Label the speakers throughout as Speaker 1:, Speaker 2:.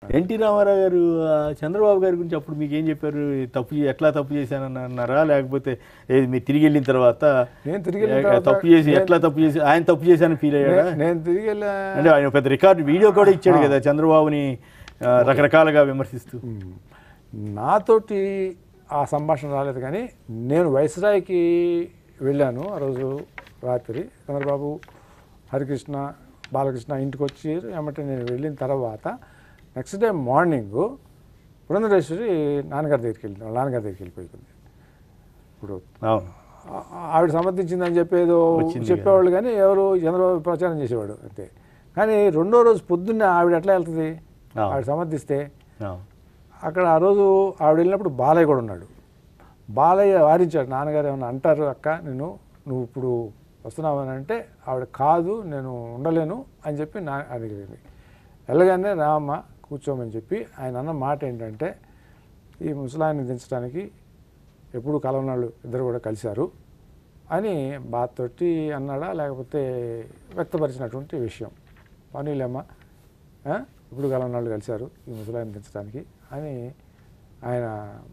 Speaker 1: NT Ramarao గారు చంద్రబాబు గారి గురించి అప్పుడు మీకేం చెప్పారు? ఎట్లా తప్పు చేశానని అన్నారా? లేకపోతే ఏది మీరు తిరిగి వెళ్ళిన తర్వాత
Speaker 2: నేను తిరిగి వెళ్ళిన తర్వాత
Speaker 1: తప్పు చేసి ఎట్లా తప్పు చేసి ఆయన తప్పు చేశానని ఫీల్ అయ్యాడా?
Speaker 2: నేను తిరిగి వెళ్ళా
Speaker 1: అంటే ఆయన పెద్ద రికార్డు వీడియో కూడా ఇచ్చాడు కదా చంద్రబాబుని రకరకాలుగా విమర్శిస్తూ.
Speaker 2: నాతోటి ఆ సంభాషణ రాలేదు, కానీ నేను వైస్రాయ్కి వెళ్ళాను ఆ రోజు రాత్రి. చంద్రబాబు, హరికృష్ణ, బాలకృష్ణ ఇంటికి వచ్చి ఏమంటే నేను వెళ్ళిన తర్వాత నెక్స్ట్ డే మార్నింగ్ పురంధరేశ్వరి నాన్నగారి దగ్గరికి వెళ్ళింది, వాళ్ళ నాన్నగారి దగ్గరికి వెళ్ళిపోయింది. ఇప్పుడు ఆవిడ సమర్థించిందని చెప్పేదో చెప్పేవాళ్ళు, కానీ ఎవరు చంద్రబాబు ప్రచారం చేసేవాడు అంతే. కానీ రెండో రోజు పొద్దున్నే ఆవిడ ఎట్లా వెళ్తుంది? ఆవిడ సమర్థిస్తే అక్కడ ఆ రోజు ఆవిడ వెళ్ళినప్పుడు బాలయ్య కూడా ఉన్నాడు. బాలయ్య వారించాడు, నాన్నగారు ఏమన్నా అంటారు అక్క నువ్వు ఇప్పుడు వస్తున్నావు అని అంటే ఆవిడ కాదు నేను ఉండలేను అని చెప్పి అడిగింది. వెళ్ళగానే రామ్మ కూర్చోమని చెప్పి ఆయన అన్న మాట ఏంటంటే, ఈ ముసలాయన్ని దించడానికి ఎప్పుడు కలవనాళ్ళు ఇద్దరు కూడా కలిశారు అని బాధతోటి అన్నాడా, లేకపోతే వ్యక్తపరిచినటువంటి విషయం. పనులేమ్మా ఇప్పుడు కలవనాళ్ళు కలిశారు ఈ ముసలాయన్ని దించడానికి అని ఆయన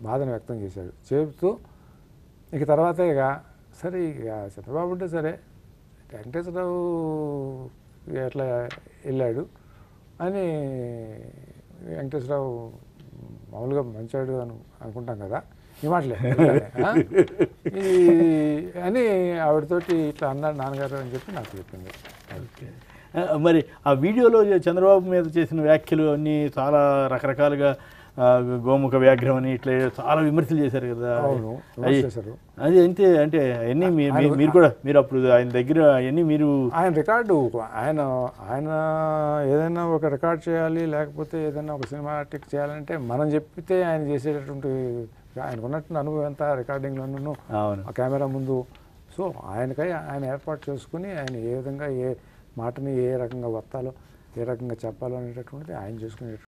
Speaker 2: బాధను వ్యక్తం చేశాడు. చెబుతూ ఇక తర్వాత సరే ఇక చంద్రబాబు అంటే సరే వెంకటేశ్వరరావు ఎట్లా వెళ్ళాడు అని, వెంకటేశ్వరరావు మామూలుగా మంచాడు అని అనుకుంటాం కదా, ఈ మాటలే అని ఆవిడతోటి ఇట్లా అన్నాడు నాన్నగారు అని చెప్పి నాకు చెప్పింది.
Speaker 1: మరి ఆ వీడియోలో చంద్రబాబు మీద చేసిన వ్యాఖ్యలు అన్నీ చాలా రకరకాలుగా గోముఖ వ్యాఘ్రం అని ఇట్లా చాలా విమర్శలు చేశారు కదా. అది అంతే అంటే అవన్నీ మీరు కూడా మీరు అప్పుడు ఆయన దగ్గర అవన్నీ మీరు
Speaker 2: ఆయన రికార్డు ఆయన ఏదైనా ఒక రికార్డ్ చేయాలి, లేకపోతే ఏదైనా ఒక సినిమాటిక్ చేయాలంటే మనం చెప్పితే ఆయన చేసేటటువంటి ఆయనకు ఉన్నటువంటి అనుభవం ఎంత రికార్డింగ్లోనూ ఆ కెమెరా ముందు. సో ఆయనకై ఆయన ఏర్పాటు చేసుకుని ఆయన ఏ విధంగా ఏ మాటని ఏ రకంగా వత్తాలో ఏ రకంగా చెప్పాలో అనేటటువంటిది ఆయన చేసుకునేటటువంటి